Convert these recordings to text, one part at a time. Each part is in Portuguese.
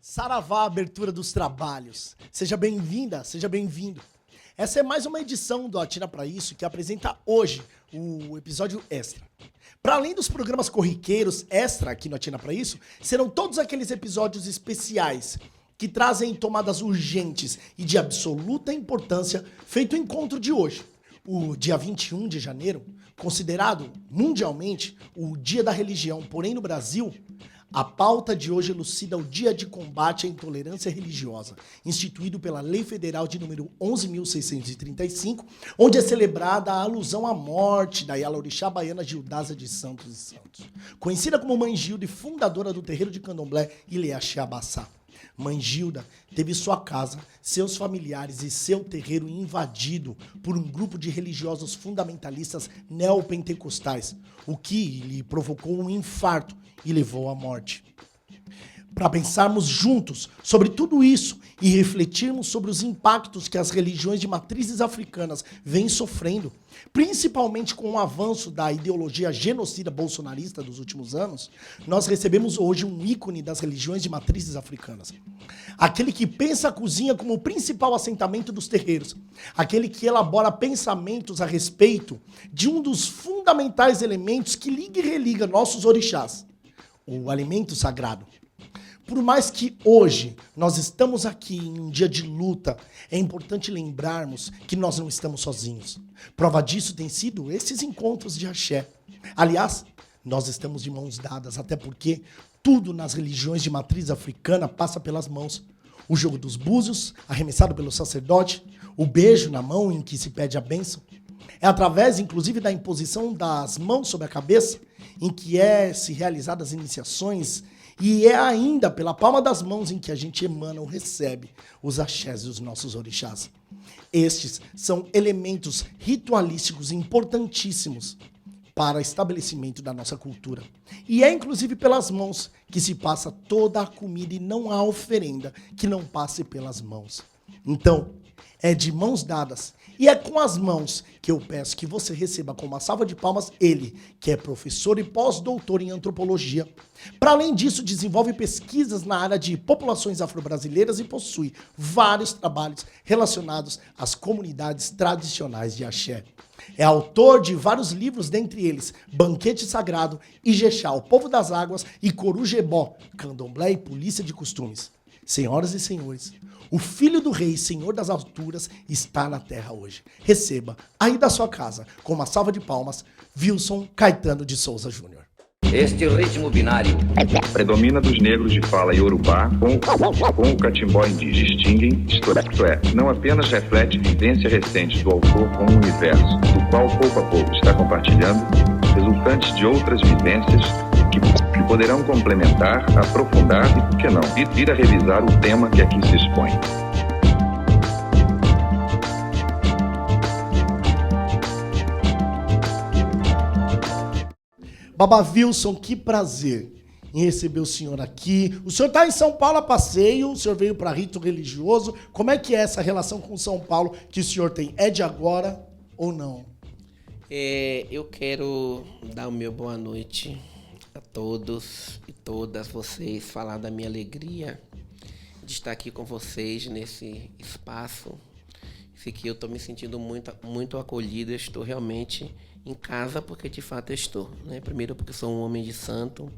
Saravá, abertura dos trabalhos. Seja bem-vinda, seja bem-vindo. Essa é mais uma edição do Atina Pra Isso, que apresenta hoje o episódio extra. Para além dos programas corriqueiros extra aqui no Atina Pra Isso, serão todos aqueles episódios especiais que trazem tomadas urgentes e de absoluta importância feito o encontro de hoje. O dia 21 de janeiro, considerado mundialmente o Dia da Religião, porém no Brasil, a pauta de hoje elucida o Dia de Combate à Intolerância Religiosa, instituído pela Lei Federal de número 11.635, onde é celebrada a alusão à morte da Yalorixá baiana Gildásia de Santos e Santos, conhecida como Mãe Gilda e fundadora do terreiro de Candomblé Ileaxé Abaçá. Mãe Gilda teve sua casa, seus familiares e seu terreiro invadido por um grupo de religiosos fundamentalistas neopentecostais, o que lhe provocou um infarto e levou à morte. Para pensarmos juntos sobre tudo isso e refletirmos sobre os impactos que as religiões de matrizes africanas vêm sofrendo, principalmente com o avanço da ideologia genocida bolsonarista dos últimos anos, nós recebemos hoje um ícone das religiões de matrizes africanas. Aquele que pensa a cozinha como o principal assentamento dos terreiros. Aquele que elabora pensamentos a respeito de um dos fundamentais elementos que liga e religa nossos orixás, o alimento sagrado. Por mais que hoje nós estamos aqui em um dia de luta, é importante lembrarmos que nós não estamos sozinhos. Prova disso tem sido esses encontros de axé. Aliás, nós estamos de mãos dadas, até porque tudo nas religiões de matriz africana passa pelas mãos. O jogo dos búzios, arremessado pelo sacerdote, o beijo na mão em que se pede a bênção. É através, inclusive, da imposição das mãos sobre a cabeça, em que se realizadas as iniciações, e é ainda pela palma das mãos em que a gente emana ou recebe os axés dos nossos orixás. Estes são elementos ritualísticos importantíssimos para o estabelecimento da nossa cultura. E é inclusive pelas mãos que se passa toda a comida e não há oferenda que não passe pelas mãos. Então, é de mãos dadas e é com as mãos que eu peço que você receba com uma salva de palmas ele, que é professor e pós-doutor em antropologia. Para além disso, desenvolve pesquisas na área de populações afro-brasileiras e possui vários trabalhos relacionados às comunidades tradicionais de axé. É autor de vários livros, dentre eles Banquete Sagrado, Ijexá, o Povo das Águas e Corujebó, Candomblé e Polícia de Costumes. Senhoras e senhores, o Filho do Rei, Senhor das Alturas, está na Terra hoje. Receba, aí da sua casa, com uma salva de palmas, Wilson Caetano de Souza Júnior. Este ritmo binário predomina dos negros de fala iorubá com o catimbó indígena. Distinguem, isto é, não apenas reflete vivência recente do autor com o universo, do qual pouco a pouco está compartilhando, resultantes de outras vivências que poderão complementar, aprofundar e, por que não, vir a revisar o tema que aqui se expõe. Baba Wilson, que prazer em receber o senhor aqui. O senhor está em São Paulo a passeio, o senhor veio para rito religioso. Como é que é essa relação com São Paulo que o senhor tem? É de agora ou não? Eu quero dar o meu boa noite a todos e todas vocês, falar da minha alegria de estar aqui com vocês nesse espaço. Esse que eu estou me sentindo muito acolhido, eu estou realmente em casa, porque de fato eu estou, né? Primeiro porque sou um homem de santo,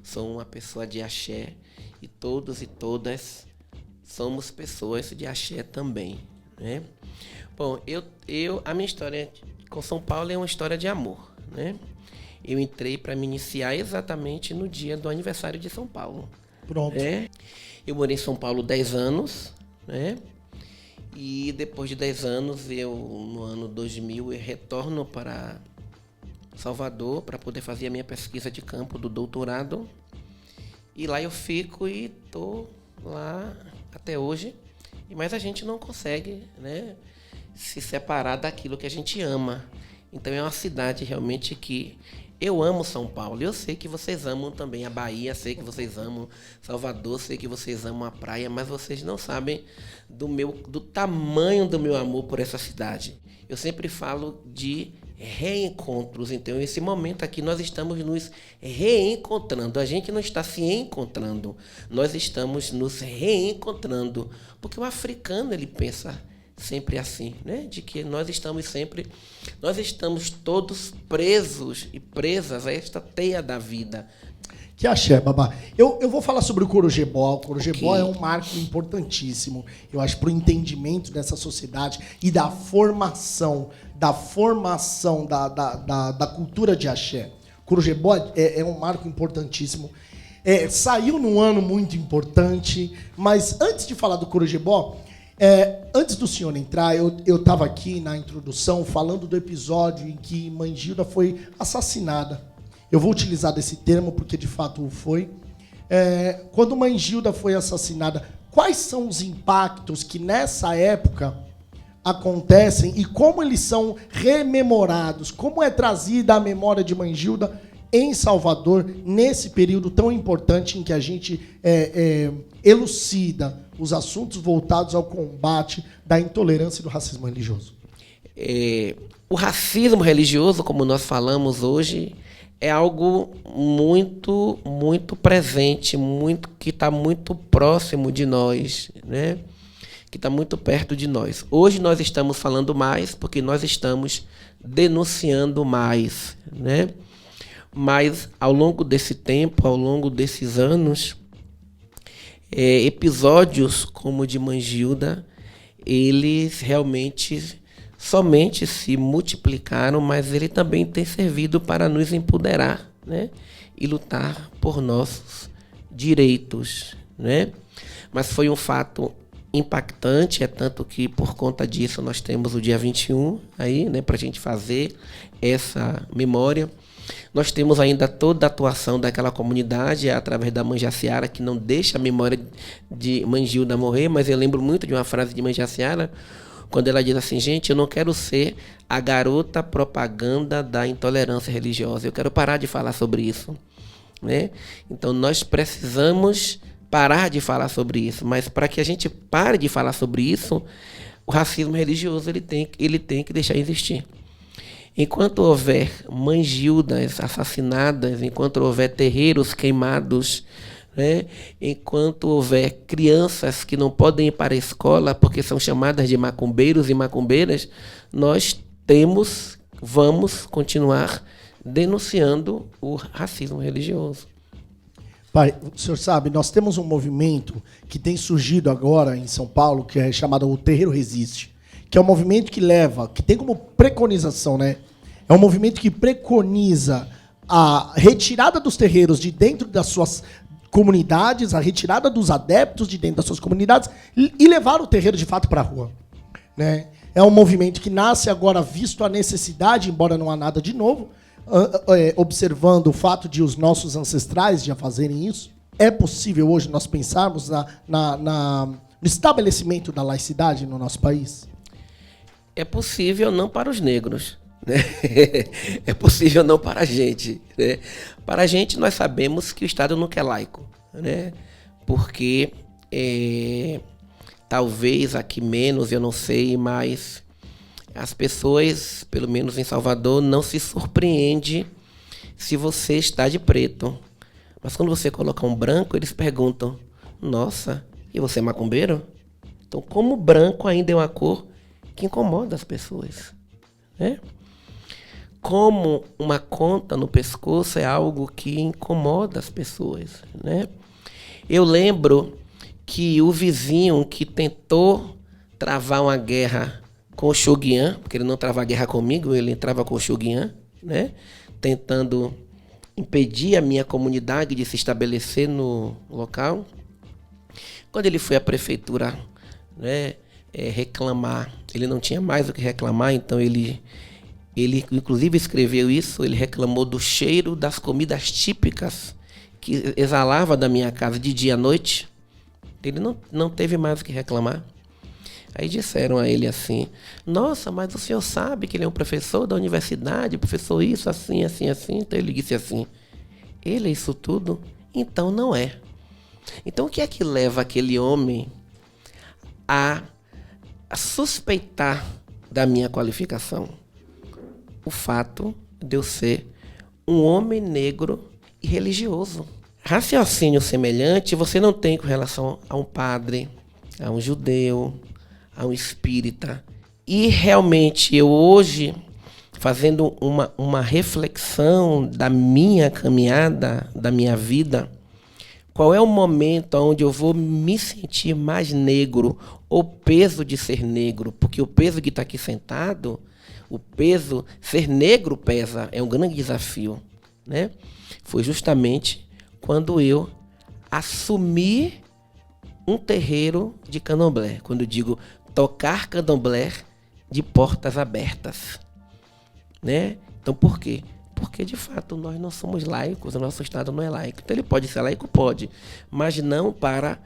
sou uma pessoa de axé, e todos e todas somos pessoas de axé também, né? Bom, a minha história com São Paulo é uma história de amor, né? Eu entrei para me iniciar exatamente no dia do aniversário de São Paulo. Pronto. Né? Eu morei em São Paulo 10 anos, né? E depois de 10 anos, no ano 2000, eu retorno para Salvador para poder fazer a minha pesquisa de campo do doutorado. E lá eu fico e estou lá até hoje. Mas a gente não consegue, né, se separar daquilo que a gente ama. Então é uma cidade realmente que eu amo São Paulo. Eu sei que vocês amam também a Bahia, sei que vocês amam Salvador, sei que vocês amam a praia, mas vocês não sabem do tamanho do meu amor por essa cidade. Eu sempre falo de reencontros. Então, nesse momento aqui, nós estamos nos reencontrando. A gente não está se encontrando, nós estamos nos reencontrando. Porque o africano, ele pensa sempre assim, né? De que nós estamos todos presos e presas a esta teia da vida. Que axé, babá. Eu vou falar sobre o Corujebó. O Corujebó Ok. é um marco importantíssimo, eu acho, para o entendimento dessa sociedade e da formação da cultura de axé. O Corujebó é um marco importantíssimo. Saiu num ano muito importante, mas antes de falar do Corujebó, antes do senhor entrar, eu estava aqui na introdução falando do episódio em que Mãe Gilda foi assassinada. Eu vou utilizar desse termo porque de fato o foi. Quando Mãe Gilda foi assassinada, quais são os impactos que nessa época acontecem e como eles são rememorados? Como é trazida a memória de Mãe Gilda em Salvador nesse período tão importante em que a gente elucida os assuntos voltados ao combate da intolerância e do racismo religioso? O racismo religioso, como nós falamos hoje, é algo muito, muito presente, que está muito próximo de nós, né? Que está muito perto de nós. Hoje nós estamos falando mais porque nós estamos denunciando mais, né? Mas ao longo desse tempo, ao longo desses anos, episódios como o de Mãe Gilda, eles realmente somente se multiplicaram, mas ele também tem servido para nos empoderar, né? E lutar por nossos direitos, né? Mas foi um fato impactante, é tanto que por conta disso nós temos o dia 21 aí, né, para a gente fazer essa memória. Nós temos ainda toda a atuação daquela comunidade através da Mãe Jaciara, que não deixa a memória de Mãe Gilda morrer, mas eu lembro muito de uma frase de Mãe Jaciara, quando ela diz assim: gente, eu não quero ser a garota propaganda da intolerância religiosa, eu quero parar de falar sobre isso, né? Então nós precisamos parar de falar sobre isso, mas para que a gente pare de falar sobre isso, o racismo religioso ele tem que deixar de existir. Enquanto houver Mães Gildas assassinadas, enquanto houver terreiros queimados, né? Enquanto houver crianças que não podem ir para a escola porque são chamadas de macumbeiros e macumbeiras, nós vamos continuar denunciando o racismo religioso. Pai, o senhor sabe, nós temos um movimento que tem surgido agora em São Paulo, que é chamado o Terreiro Resiste, que é um movimento que tem como preconização, né? É um movimento que preconiza a retirada dos terreiros de dentro das suas comunidades, a retirada dos adeptos de dentro das suas comunidades e levar o terreiro de fato para a rua, né? É um movimento que nasce agora visto a necessidade, embora não há nada de novo, observando o fato de os nossos ancestrais já fazerem isso. É possível hoje nós pensarmos no estabelecimento da laicidade no nosso país? É possível não para os negros, né? É possível não para a gente, né? Para a gente, nós sabemos que o Estado nunca é laico, né? Porque talvez aqui menos, eu não sei, mas as pessoas, pelo menos em Salvador, não se surpreendem se você está de preto. Mas quando você coloca um branco, eles perguntam: nossa, e você é macumbeiro? Então, como branco ainda é uma cor que incomoda as pessoas, né? Como uma conta no pescoço é algo que incomoda as pessoas, né? Eu lembro que o vizinho que tentou travar uma guerra com o Xoguian, porque ele não travava guerra comigo, ele entrava com o Xoguian, né? Tentando impedir a minha comunidade de se estabelecer no local. Quando ele foi à prefeitura, né, reclamar, ele não tinha mais o que reclamar, então ele inclusive escreveu isso, ele reclamou do cheiro das comidas típicas que exalava da minha casa de dia à noite. Ele não teve mais o que reclamar. Aí disseram a ele assim: nossa, mas o senhor sabe que ele é um professor da universidade, professor isso, assim, assim, assim. Então ele disse assim: ele é isso tudo? Então não é. Então o que é que leva aquele homem a suspeitar da minha qualificação? o fato de eu ser um homem negro e religioso. Raciocínio semelhante você não tem com relação a um padre, a um judeu, a um espírita. E realmente eu hoje, fazendo uma reflexão da minha caminhada, da minha vida, qual é o momento onde eu vou me sentir mais negro, o peso de ser negro? Porque o peso que está aqui sentado, o peso, ser negro pesa, é um grande desafio, né? Foi justamente quando eu assumi um terreiro de candomblé. Quando eu digo tocar candomblé de portas abertas, né? Então por quê? Porque de fato nós não somos laicos, o nosso Estado não é laico. Então ele pode ser laico? Pode, mas não para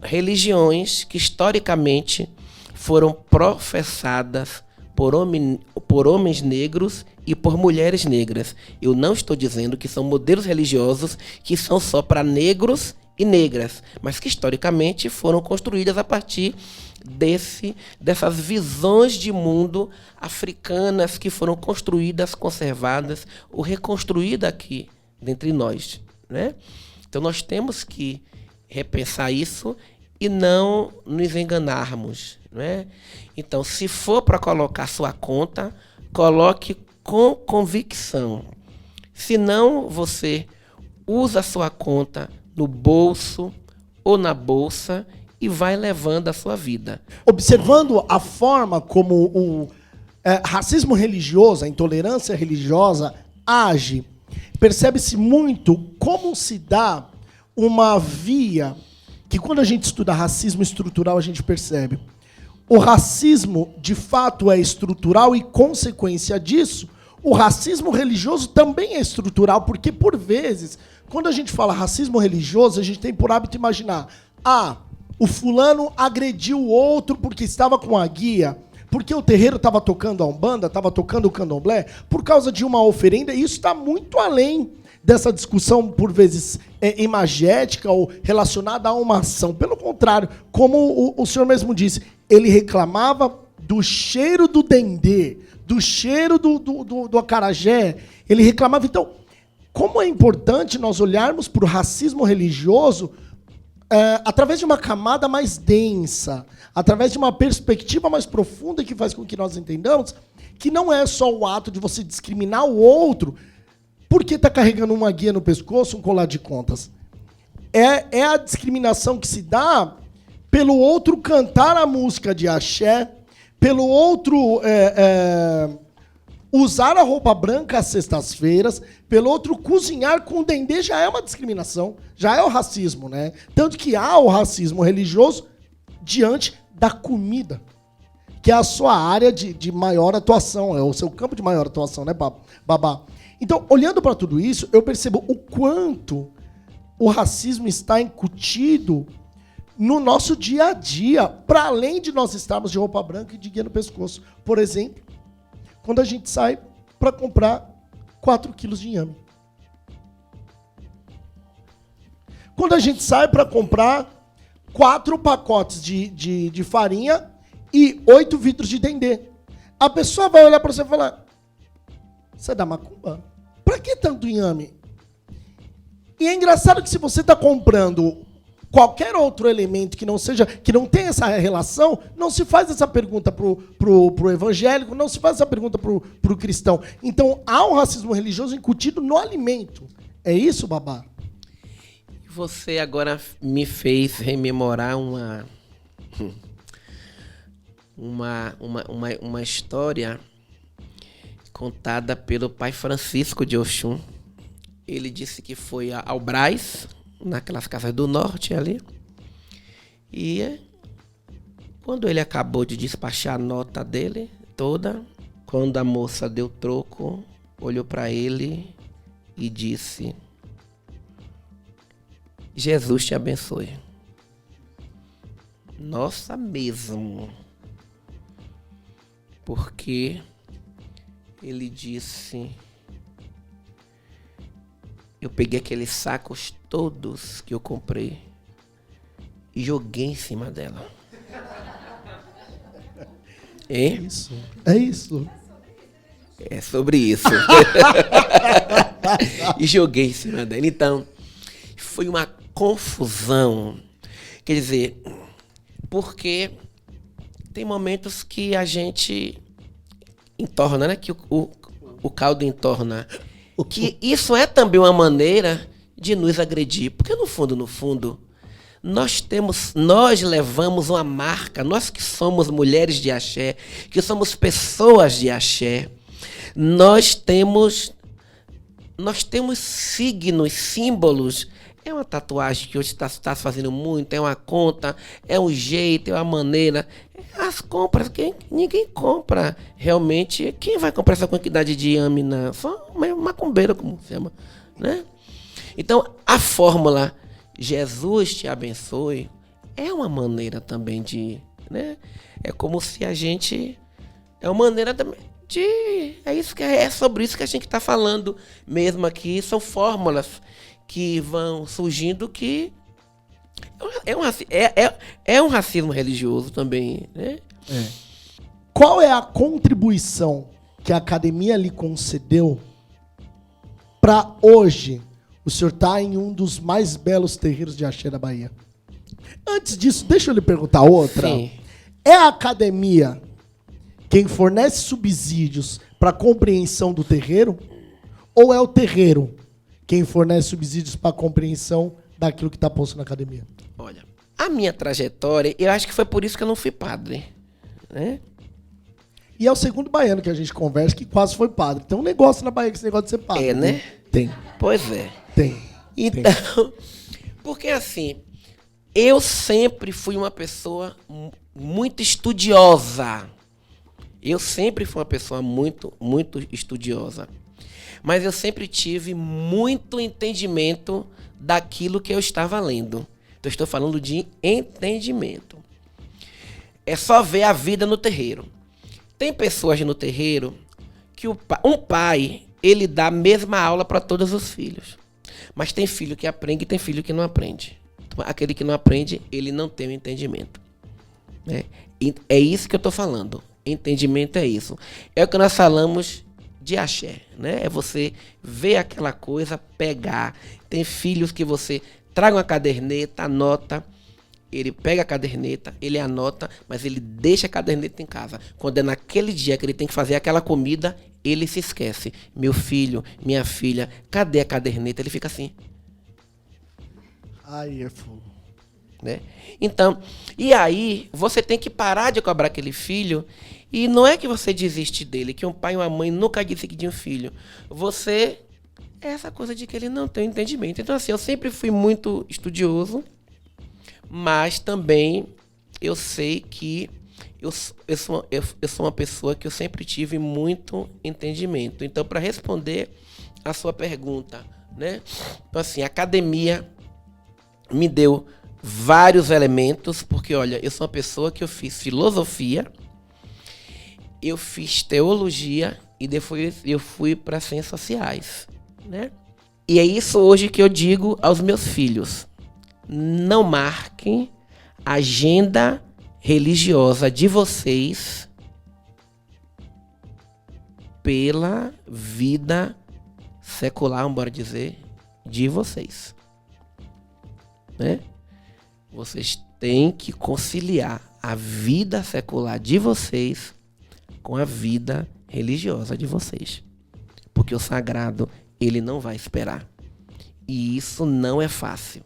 religiões que historicamente foram professadas por homens negros e por mulheres negras. Eu não estou dizendo que são modelos religiosos que são só para negros e negras, mas que historicamente foram construídas a partir dessas visões de mundo africanas que foram construídas, conservadas ou reconstruídas aqui dentre nós, né? Então nós temos que repensar isso e não nos enganarmos, né? Então, se for para colocar sua conta, coloque com convicção. Se não, você usa a sua conta no bolso ou na bolsa e vai levando a sua vida. Observando a forma como o racismo religioso, a intolerância religiosa age, percebe-se muito como se dá uma via que, quando a gente estuda racismo estrutural, a gente percebe. O racismo, de fato, é estrutural e, consequência disso, o racismo religioso também é estrutural, porque, por vezes, quando a gente fala racismo religioso, a gente tem por hábito imaginar: o fulano agrediu o outro porque estava com a guia, porque o terreiro estava tocando a umbanda, estava tocando o candomblé, por causa de uma oferenda. E isso está muito além dessa discussão, por vezes, imagética ou relacionada a uma ação. Pelo contrário, como o senhor mesmo disse, ele reclamava do cheiro do dendê, do cheiro do acarajé. Ele reclamava. Então, como é importante nós olharmos para o racismo religioso através de uma camada mais densa, através de uma perspectiva mais profunda, que faz com que nós entendamos que não é só o ato de você discriminar o outro porque está carregando uma guia no pescoço, um colar de contas. É a discriminação que se dá pelo outro cantar a música de axé, pelo outro usar a roupa branca às sextas-feiras, pelo outro cozinhar com dendê, já é uma discriminação, já é o racismo, né? Tanto que há o racismo religioso diante da comida, que é a sua área de maior atuação, é o seu campo de maior atuação, né, Babá? Então, olhando para tudo isso, eu percebo o quanto o racismo está incutido no nosso dia a dia, para além de nós estarmos de roupa branca e de guia no pescoço. Por exemplo, quando a gente sai para comprar 4 quilos de inhame. Quando a gente sai para comprar 4 pacotes de farinha e 8 vidros de dendê. A pessoa vai olhar para você e falar: você é da macumba? Para que tanto inhame? E é engraçado que, se você está comprando qualquer outro elemento que não tenha essa relação, não se faz essa pergunta pro evangélico, não se faz essa pergunta pro cristão. Então, há um racismo religioso incutido no alimento. É isso, Babá? Você agora me fez rememorar uma história contada pelo pai Francisco de Oxum. Ele disse que foi ao Brás, naquelas casas do norte ali, e quando ele acabou de despachar a nota dele toda, quando a moça deu troco, olhou para ele e disse: Jesus te abençoe. Nossa, mesmo. Porque ele disse: eu peguei aqueles sacos todos que eu comprei e joguei em cima dela. É isso. É sobre isso. E joguei em cima dela. Então, foi uma confusão. Quer dizer, porque tem momentos que a gente entorna, né? Que o caldo entorna. Que isso é também uma maneira de nos agredir. Porque no fundo, nós levamos uma marca, nós que somos mulheres de axé, que somos pessoas de axé, nós temos signos, símbolos. É uma tatuagem que hoje está se fazendo muito, é uma conta, é um jeito, é uma maneira. As compras, ninguém compra realmente. Quem vai comprar essa quantidade de amina? Só macumbeiro, como se chama, né? Então, a fórmula Jesus te abençoe é uma maneira também de, né? É como se a gente... É uma maneira de... É sobre isso que a gente está falando mesmo aqui. São fórmulas que vão surgindo que... É um racismo religioso também, né? Qual é a contribuição que a academia lhe concedeu para hoje o senhor estar em um dos mais belos terreiros de axé da Bahia? Antes disso, deixa eu lhe perguntar outra. Sim. É a academia quem fornece subsídios para a compreensão do terreiro? Ou é o terreiro quem fornece subsídios para a compreensão daquilo que está posto na academia? Olha, a minha trajetória, eu acho que foi por isso que eu não fui padre, né? E é o segundo baiano que a gente conversa que quase foi padre. Tem um negócio na Bahia, esse negócio de ser padre. É, né? Tem. Pois é. Tem. Então, porque assim, eu sempre fui uma pessoa muito estudiosa. Eu sempre fui uma pessoa muito, muito estudiosa. Mas eu sempre tive muito entendimento daquilo que eu estava lendo. Então, eu estou falando de entendimento. É só ver a vida no terreiro. Tem pessoas no terreiro que um pai, ele dá a mesma aula para todos os filhos. Mas tem filho que aprende e tem filho que não aprende. Então, aquele que não aprende, ele não tem o entendimento. Né? É isso que eu estou falando. Entendimento é isso. É o que nós falamos de axé, né? É você ver aquela coisa, pegar. Tem filhos que você traga uma caderneta, anota. Ele pega a caderneta, ele anota, mas ele deixa a caderneta em casa. Quando é naquele dia que ele tem que fazer aquela comida, ele se esquece. Meu filho, minha filha, cadê a caderneta? Ele fica assim. Aí é fogo. Né? Então, e aí você tem que parar de cobrar aquele filho. E não é que você desiste dele, que um pai e uma mãe nunca disse que tinha um filho. Você é essa coisa de que ele não tem entendimento. Então, assim, eu sempre fui muito estudioso, mas também eu sei que eu sou uma pessoa que eu sempre tive muito entendimento. Então, para responder a sua pergunta, né? Então, assim, a academia me deu vários elementos, porque, olha, eu sou uma pessoa que eu fiz filosofia, eu fiz teologia e depois eu fui para ciências sociais, né? E é isso hoje que eu digo aos meus filhos. Não marquem a agenda religiosa de vocês pela vida secular, bora dizer, de vocês. Né? Vocês têm que conciliar a vida secular de vocês com a vida religiosa de vocês. Porque o sagrado, ele não vai esperar. E isso não é fácil.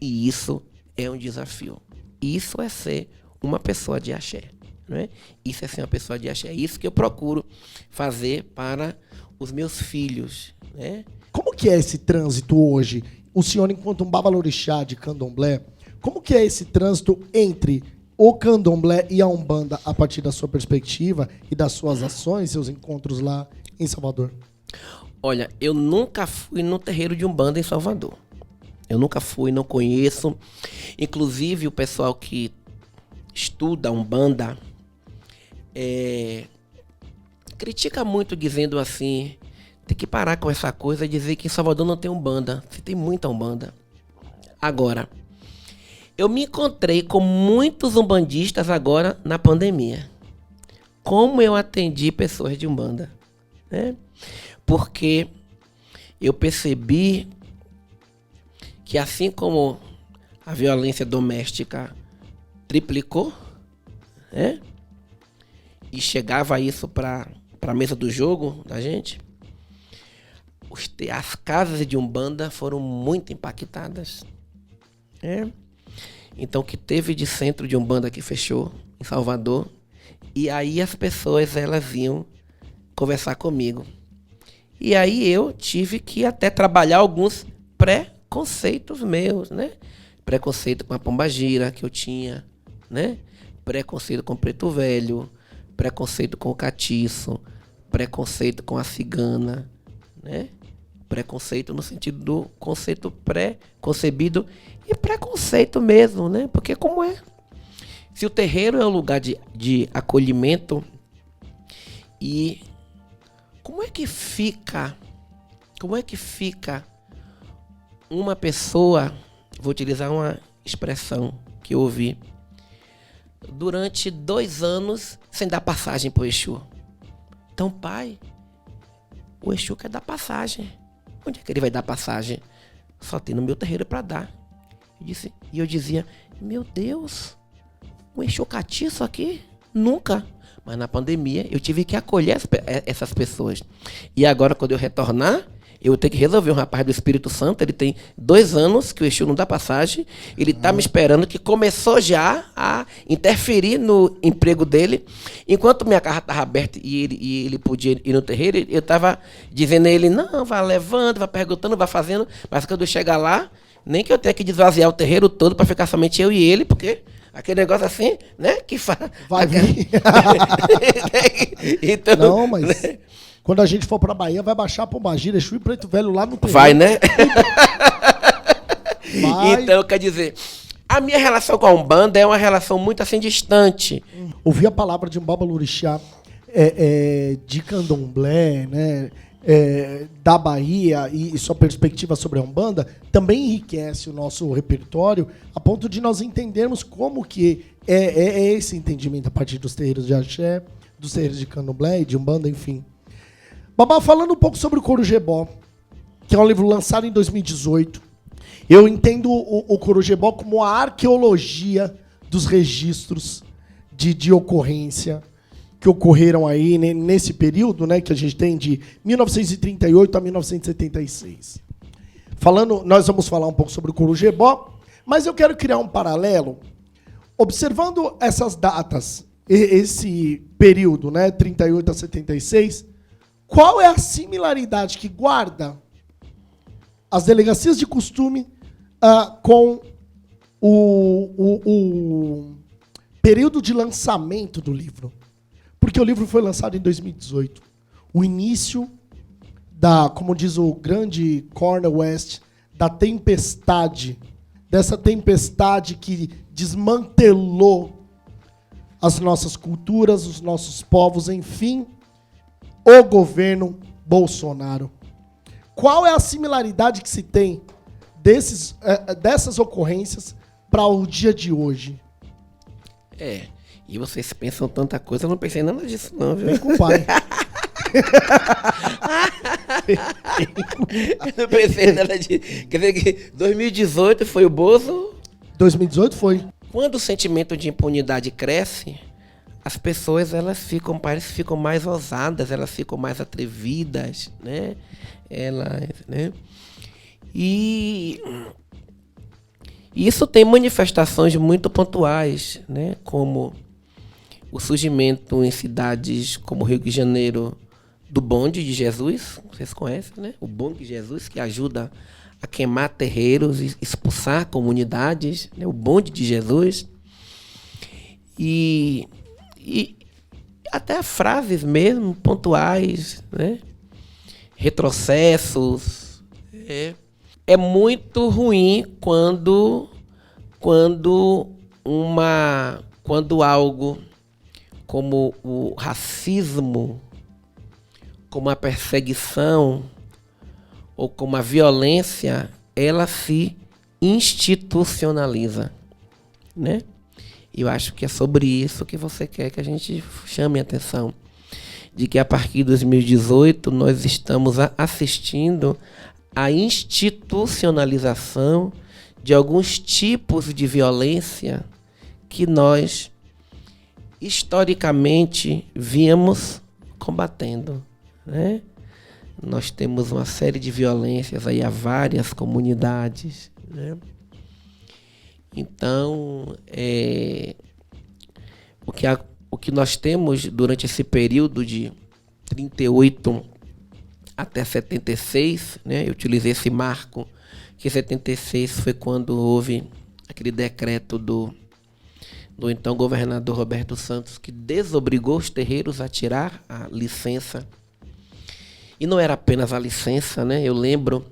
E isso é um desafio. Isso é ser uma pessoa de axé. Não é? Isso é ser uma pessoa de axé. É isso que eu procuro fazer para os meus filhos. Né? Como que é esse trânsito hoje? O senhor, enquanto um babalorixá de candomblé, como que é esse trânsito entre o candomblé e a umbanda a partir da sua perspectiva e das suas ações, seus encontros lá em Salvador? Olha, eu nunca fui no terreiro de umbanda em Salvador. Eu nunca fui, não conheço. Inclusive, o pessoal que estuda umbanda critica muito, dizendo assim, tem que parar com essa coisa de dizer que em Salvador não tem umbanda. Você tem muita umbanda. Agora, eu me encontrei com muitos umbandistas agora na pandemia. Como eu atendi pessoas de umbanda. né? Porque eu percebi que assim como a violência doméstica triplicou, né? E chegava isso para a mesa do jogo da gente, as casas de Umbanda foram muito impactadas, né? Então, o que teve de centro de Umbanda que fechou em Salvador, e aí as pessoas elas iam conversar comigo. E aí eu tive que até trabalhar alguns preconceitos meus, né? Preconceito com a pombagira que eu tinha, né? Preconceito com o preto velho, preconceito com o catiço, preconceito com a cigana, né? Preconceito no sentido do conceito pré-concebido e preconceito mesmo, né? Porque como é? Se o terreiro é um lugar de acolhimento, e como é que fica uma pessoa, vou utilizar uma expressão que eu ouvi, durante 2 anos sem dar passagem pro Exu? Então, pai, o Exu quer dar passagem. Onde é que ele vai dar passagem? Só tem no meu terreiro para dar. E eu dizia, meu Deus, um Exu catiço aqui? Nunca. Mas na pandemia eu tive que acolher essas pessoas. E agora, quando eu retornar, eu tenho que resolver. Um rapaz do Espírito Santo, ele tem 2 anos que o Exu não dá passagem. Ele tá me esperando, que começou já a interferir no emprego dele. Enquanto minha casa estava aberta e ele podia ir no terreiro, eu estava dizendo a ele, não, vai levando, vai perguntando, vai fazendo. Mas quando eu chegar lá, nem que eu tenha que desvaziar o terreiro todo para ficar somente eu e ele, porque aquele negócio assim, né? Que vai vir. Então, não, mas... Né? Quando a gente for pra Bahia, vai baixar a pombagira, Exu e Preto Velho lá no terreno. Vai, né? Vai. Então, quer dizer, a minha relação com a Umbanda é uma relação muito assim distante. Ouvir a palavra de Umbaba Lorixá, de Candomblé, né? Da Bahia e sua perspectiva sobre a Umbanda também enriquece o nosso repertório a ponto de nós entendermos como que é esse entendimento a partir dos terreiros de Axé, dos terreiros de Candomblé e de Umbanda, enfim. Babá, falando um pouco sobre o Corujebó, que é um livro lançado em 2018, eu entendo o Corujebó como a arqueologia dos registros de ocorrência que ocorreram aí nesse período, né, que a gente tem de 1938 a 1976. Nós vamos falar um pouco sobre o Corujebó, mas eu quero criar um paralelo, observando essas datas, esse período, né, 38 a 76, qual é a similaridade que guarda as delegacias de costume com o período de lançamento do livro? Porque o livro foi lançado em 2018. O início como diz o grande Cornel West, da tempestade, dessa tempestade que desmantelou as nossas culturas, os nossos povos, enfim, o governo Bolsonaro. Qual é a similaridade que se tem dessas ocorrências para o dia de hoje? E vocês pensam tanta coisa, eu não pensei nada disso não, viu? Vem com o pai. Eu não pensei nada disso. Quer dizer que 2018 foi o Bozo? 2018 foi. Quando o sentimento de impunidade cresce, as pessoas parece que ficam mais ousadas, elas ficam mais atrevidas, né? Né? E isso tem manifestações muito pontuais, né? Como o surgimento em cidades como Rio de Janeiro do bonde de Jesus, vocês conhecem, né? O bonde de Jesus, que ajuda a queimar terreiros e expulsar comunidades, né? O bonde de Jesus. E até frases mesmo pontuais, né? Retrocessos. É muito ruim quando algo como o racismo, como a perseguição ou como a violência, ela se institucionaliza, né? Eu acho que é sobre isso que você quer que a gente chame a atenção. de que a partir de 2018 nós estamos assistindo à institucionalização de alguns tipos de violência que nós historicamente viemos combatendo, né? Nós temos uma série de violências aí a várias comunidades, né? Então, o que nós temos durante esse período de 38 até 76, né? Eu utilizei esse marco, que 76 foi quando houve aquele decreto do então governador Roberto Santos, que desobrigou os terreiros a tirar a licença. E não era apenas a licença, né? Eu lembro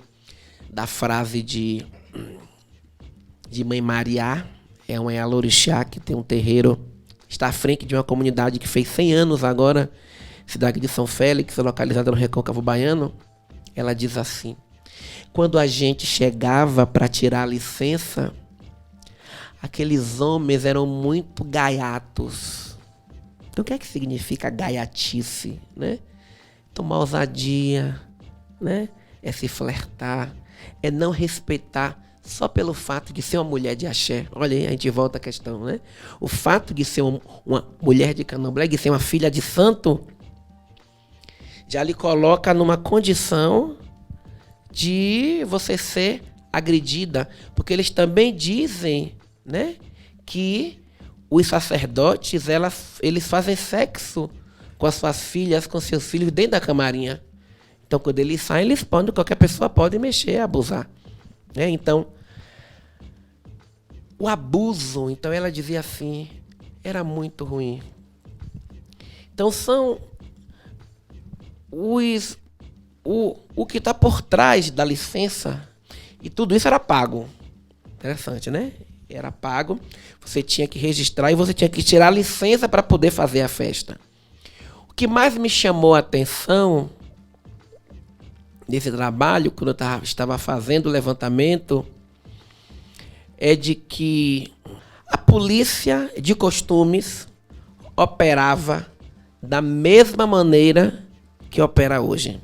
da frase de Mãe Mariá, é uma Yalorixá que tem um terreiro, está à frente de uma comunidade que fez 100 anos agora, cidade de São Félix, localizada no Recôncavo Baiano. Ela diz assim: quando a gente chegava para tirar a licença, aqueles homens eram muito gaiatos. Então o que é que significa gaiatice, né? Tomar ousadia, né? É se flertar, é não respeitar só pelo fato de ser uma mulher de axé. Olha aí, a gente volta à questão, né? O fato de ser uma mulher de candomblé, de ser uma filha de santo, já lhe coloca numa condição de você ser agredida, porque eles também dizem, né, que os sacerdotes, eles fazem sexo com as suas filhas, com seus filhos dentro da camarinha. Então, quando eles saem, eles podem, qualquer pessoa pode mexer, abusar, né? Então, o abuso, então ela dizia assim, era muito ruim. Então, são o que está por trás da licença, e tudo isso era pago. Interessante, né? Era pago, você tinha que registrar e você tinha que tirar a licença para poder fazer a festa. O que mais me chamou a atenção nesse trabalho, quando eu estava fazendo o levantamento, é de que a polícia de costumes operava da mesma maneira que opera hoje.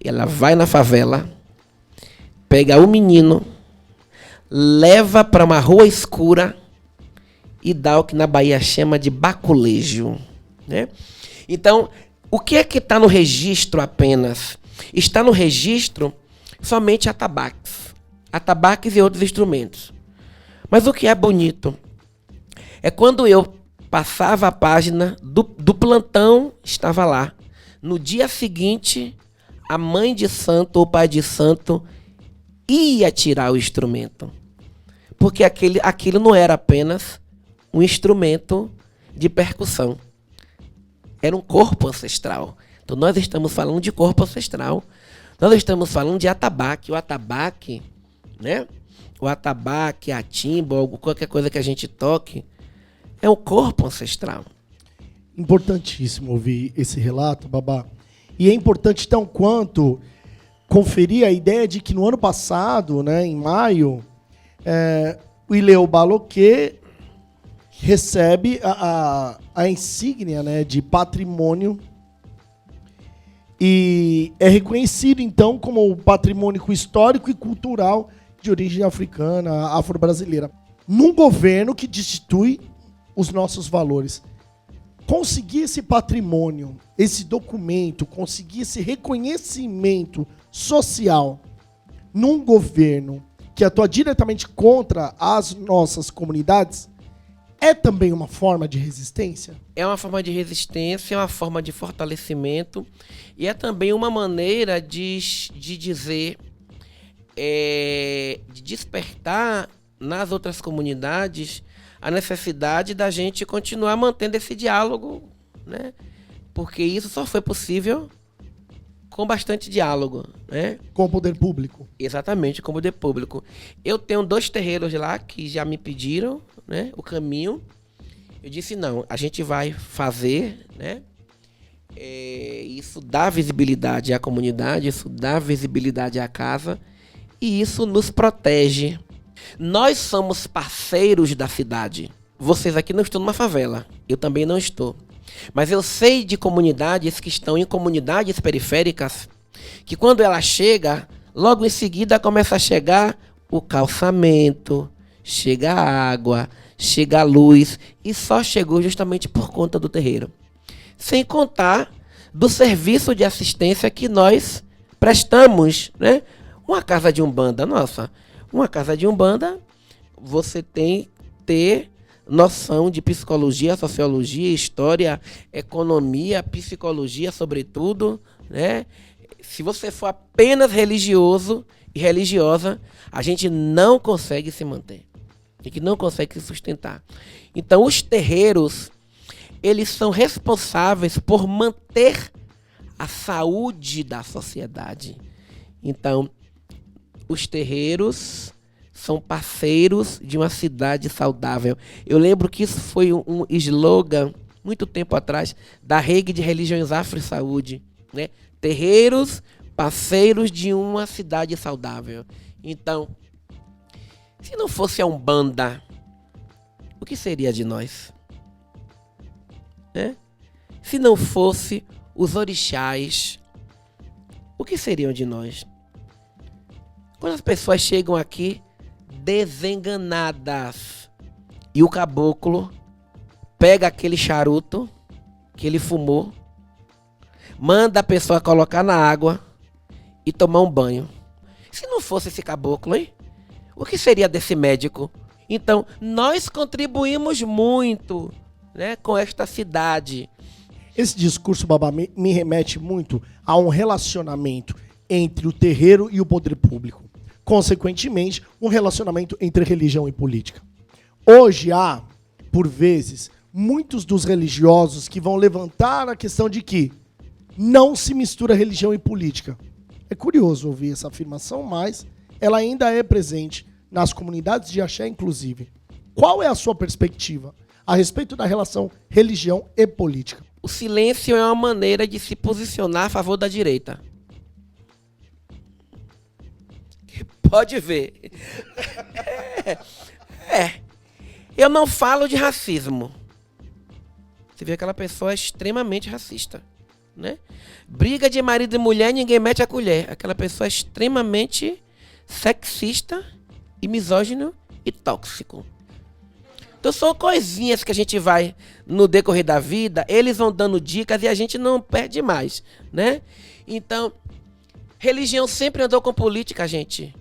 Ela vai na favela, pega o menino, leva para uma rua escura e dá o que na Bahia chama de baculejo, né? Então, o que é que está no registro apenas? Está no registro somente atabaques e outros instrumentos. Mas o que é bonito é quando eu passava a página do plantão, estava lá. No dia seguinte, a mãe de santo ou pai de santo ia tirar o instrumento. Porque aquilo não era apenas um instrumento de percussão. Era um corpo ancestral. Então nós estamos falando de corpo ancestral. Nós estamos falando de atabaque. O atabaque, né? O atabaque, a timba, ou qualquer coisa que a gente toque, é um corpo ancestral. Importantíssimo ouvir esse relato, Babá. E é importante, tão quanto, conferir a ideia de que no ano passado, né, em maio, o Ilhéu Baloquê recebe a insígnia, né, de patrimônio e é reconhecido, então, como patrimônio histórico e cultural de origem africana, afro-brasileira. Num governo que destitui os nossos valores. Conseguir esse patrimônio, esse documento, conseguir esse reconhecimento social num governo que atua diretamente contra as nossas comunidades, é também uma forma de resistência? É uma forma de resistência, é uma forma de fortalecimento e é também uma maneira de dizer, de despertar nas outras comunidades a necessidade da gente continuar mantendo esse diálogo, né? Porque isso só foi possível com bastante diálogo, né? Com o poder público. Exatamente, com o poder público. Eu tenho 2 terreiros lá que já me pediram, né, o caminho. Eu disse, não, a gente vai fazer, né? Isso dá visibilidade à comunidade, isso dá visibilidade à casa e isso nos protege. Nós somos parceiros da cidade. Vocês aqui não estão numa favela, eu também não estou. Mas eu sei de comunidades que estão em comunidades periféricas, que quando ela chega, logo em seguida começa a chegar o calçamento, chega a água, chega a luz, e só chegou justamente por conta do terreiro. Sem contar do serviço de assistência que nós prestamos, né? Uma casa de umbanda, nossa, uma casa de umbanda, você tem que ter noção de psicologia, sociologia, história, economia, psicologia, sobretudo, né? Se você for apenas religioso e religiosa, a gente não consegue se manter. A gente não consegue se sustentar. Então, os terreiros, eles são responsáveis por manter a saúde da sociedade. Então, os terreiros são parceiros de uma cidade saudável. Eu lembro que isso foi um slogan, muito tempo atrás, da Rede de Religiões Afro e Saúde, né? Terreiros, parceiros de uma cidade saudável. Então, se não fosse a Umbanda, o que seria de nós? Né? Se não fosse os orixás, o que seriam de nós? Quando as pessoas chegam aqui desenganadas e o caboclo pega aquele charuto que ele fumou, manda a pessoa colocar na água e tomar um banho. Se não fosse esse caboclo, hein? O que seria desse médico? Então, nós contribuímos muito, né, com esta cidade. Esse discurso, Babá, me remete muito a um relacionamento entre o terreiro e o poder público. Consequentemente, um relacionamento entre religião e política. Hoje há, por vezes, muitos dos religiosos que vão levantar a questão de que não se mistura religião e política. É curioso ouvir essa afirmação, mas ela ainda é presente nas comunidades de axé, inclusive. Qual é a sua perspectiva a respeito da relação religião e política? O silêncio é uma maneira de se posicionar a favor da direita. Pode ver. Eu não falo de racismo. Você vê aquela pessoa extremamente racista, né? Briga de marido e mulher, ninguém mete a colher. Aquela pessoa é extremamente sexista e misógino e tóxico. Então são coisinhas que a gente vai, no decorrer da vida, eles vão dando dicas e a gente não perde mais, né? Então, religião sempre andou com política, gente.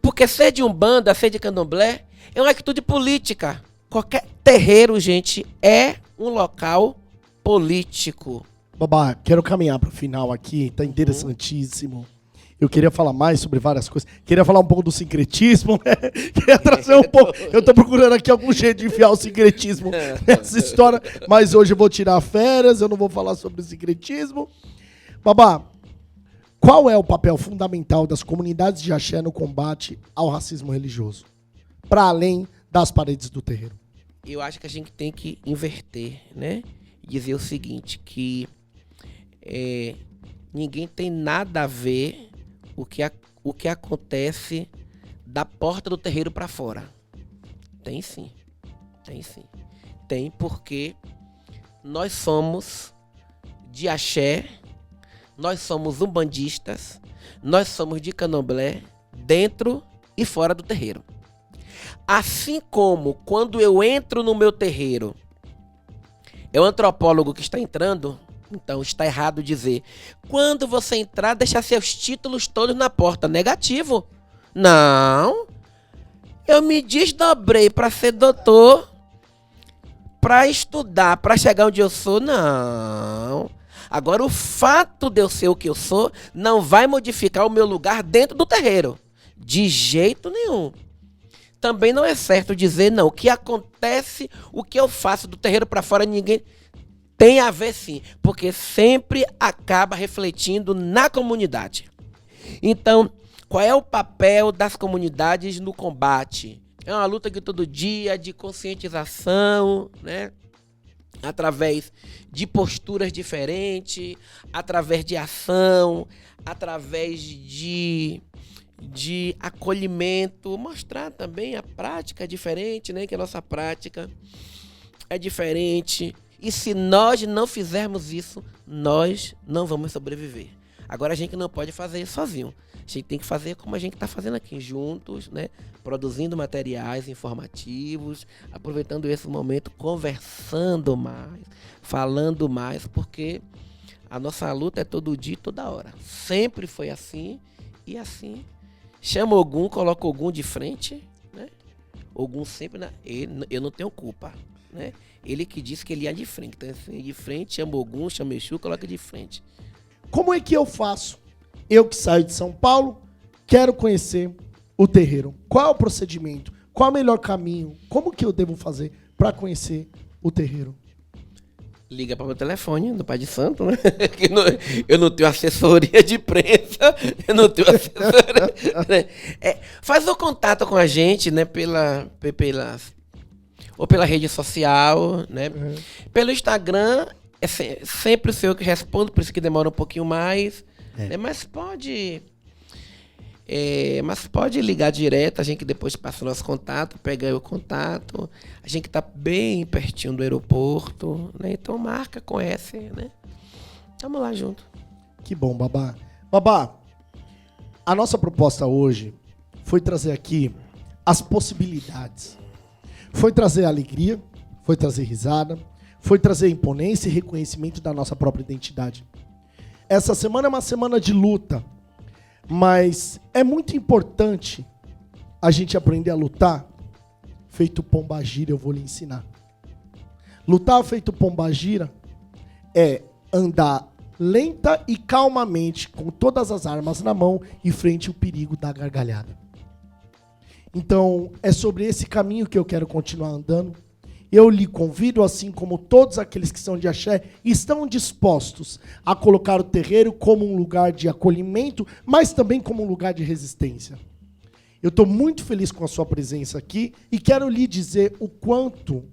Porque ser de umbanda, ser de candomblé, é uma atitude política. Qualquer terreiro, gente, é um local político. Babá, quero caminhar para o final aqui, tá interessantíssimo. Eu queria falar mais sobre várias coisas. Queria falar um pouco do sincretismo, né? Queria trazer um pouco. Eu tô procurando aqui algum jeito de enfiar o sincretismo nessa história, mas hoje eu vou tirar férias, eu não vou falar sobre o sincretismo. Babá, qual é o papel fundamental das comunidades de axé no combate ao racismo religioso? Para além das paredes do terreiro. Eu acho que a gente tem que inverter, né? Dizer o seguinte, que ninguém tem nada a ver o que acontece da porta do terreiro para fora. Tem sim. Tem sim. Tem porque nós somos de axé, nós somos umbandistas, nós somos de candomblé, dentro e fora do terreiro. Assim como quando eu entro no meu terreiro, é o antropólogo que está entrando, então está errado dizer, quando você entrar, deixar seus títulos todos na porta. Negativo. Não. Eu me desdobrei para ser doutor, para estudar, para chegar onde eu sou. Não. Agora, o fato de eu ser o que eu sou não vai modificar o meu lugar dentro do terreiro. De jeito nenhum. Também não é certo dizer, não, o que acontece, o que eu faço do terreiro para fora, ninguém... Tem a ver sim, porque sempre acaba refletindo na comunidade. Então, qual é o papel das comunidades no combate? É uma luta de todo dia, de conscientização, né? Através de posturas diferentes, através de ação, através de acolhimento, mostrar também a prática diferente, né? Que a nossa prática é diferente. E se nós não fizermos isso, nós não vamos sobreviver. Agora a gente não pode fazer isso sozinho. A gente tem que fazer como a gente está fazendo aqui, juntos, né? Produzindo materiais informativos, aproveitando esse momento, conversando mais, falando mais, porque a nossa luta é todo dia e toda hora. Sempre foi assim e assim. Chama Ogum, coloca Ogum de frente, né? Ogum sempre... eu não tenho culpa, né? Ele que disse que ele ia de frente. Então, assim, de frente, chama Ogum, chama Exu, coloca de frente. Como é que eu faço? Eu que saio de São Paulo, quero conhecer o terreiro. Qual é o procedimento? Qual é o melhor caminho? Como que eu devo fazer para conhecer o terreiro? Liga para o meu telefone do Pai de Santo, né? Eu não tenho assessoria de imprensa, eu não tenho assessoria. Né? Faz o contato com a gente, né? Ou pela rede social, né? Uhum. Pelo Instagram, é sempre o senhor que responde, por isso que demora um pouquinho mais. Né? Mas pode ligar direto, a gente depois passa o nosso contato, pega o contato. A gente está bem pertinho do aeroporto, né? Então marca, conhece, né? Tamo lá junto. Que bom, Babá. Babá, a nossa proposta hoje foi trazer aqui as possibilidades. Foi trazer alegria, foi trazer risada, foi trazer imponência e reconhecimento da nossa própria identidade. Essa semana é uma semana de luta, mas é muito importante a gente aprender a lutar feito pombagira, eu vou lhe ensinar. Lutar feito pombagira é andar lenta e calmamente, com todas as armas na mão, e frente ao perigo da gargalhada. Então, é sobre esse caminho que eu quero continuar andando. Eu lhe convido, assim como todos aqueles que são de axé, estão dispostos a colocar o terreiro como um lugar de acolhimento, mas também como um lugar de resistência. Eu estou muito feliz com a sua presença aqui e quero lhe dizer o quanto,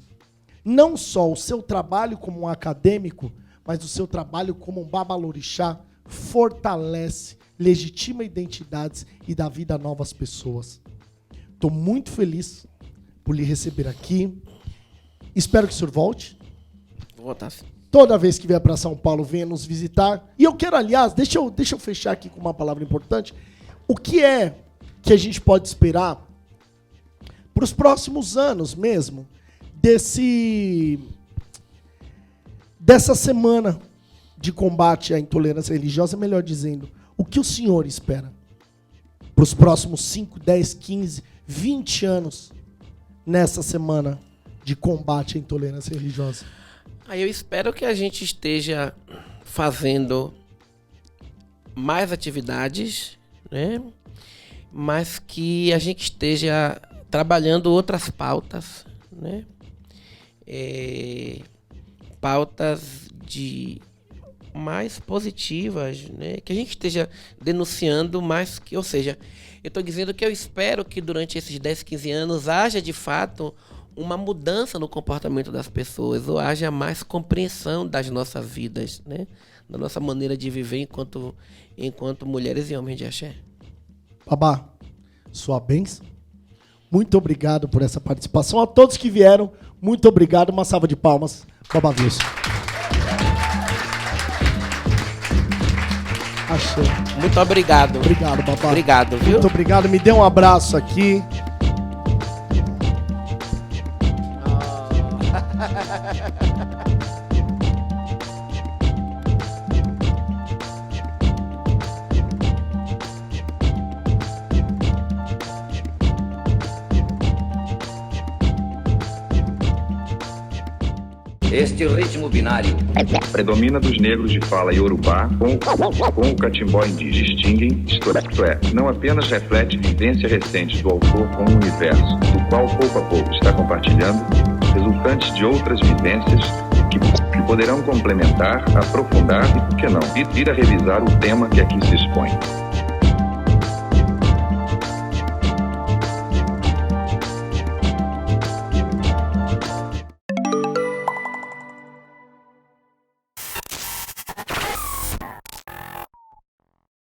não só o seu trabalho como um acadêmico, mas o seu trabalho como um babalorixá fortalece, legitima identidades e dá vida a novas pessoas. Estou muito feliz por lhe receber aqui. Espero que o senhor volte. Vou voltar, sim. Toda vez que vier para São Paulo, venha nos visitar. E eu quero, aliás, deixa eu fechar aqui com uma palavra importante. O que é que a gente pode esperar para os próximos anos mesmo dessa semana de combate à intolerância religiosa, melhor dizendo, o que o senhor espera para os próximos 5, 10, 15, 20 anos nessa semana de combate à intolerância religiosa? Eu espero que a gente esteja fazendo mais atividades, né? Mas que a gente esteja trabalhando outras pautas, né? Pautas mais positivas, né? Que a gente esteja denunciando mais, ou seja, eu estou dizendo que eu espero que durante esses 10, 15 anos haja de fato uma mudança no comportamento das pessoas, ou haja mais compreensão das nossas vidas, né? Da nossa maneira de viver enquanto mulheres e homens de axé. Babá, sua bênção. Muito obrigado por essa participação. A todos que vieram, muito obrigado. Uma salva de palmas. Babá Wilson. Achei. Muito obrigado. Obrigado, babá. Obrigado, viu? Muito obrigado. Me dê um abraço aqui. Este ritmo binário predomina dos negros de fala iorubá com o catimbó indígena distinguem, isto é, não apenas reflete vivência recente do autor com o universo, do qual pouco a pouco está compartilhando, resultantes de outras vivências que poderão complementar, aprofundar e, por que não, vir a revisar o tema que aqui se expõe.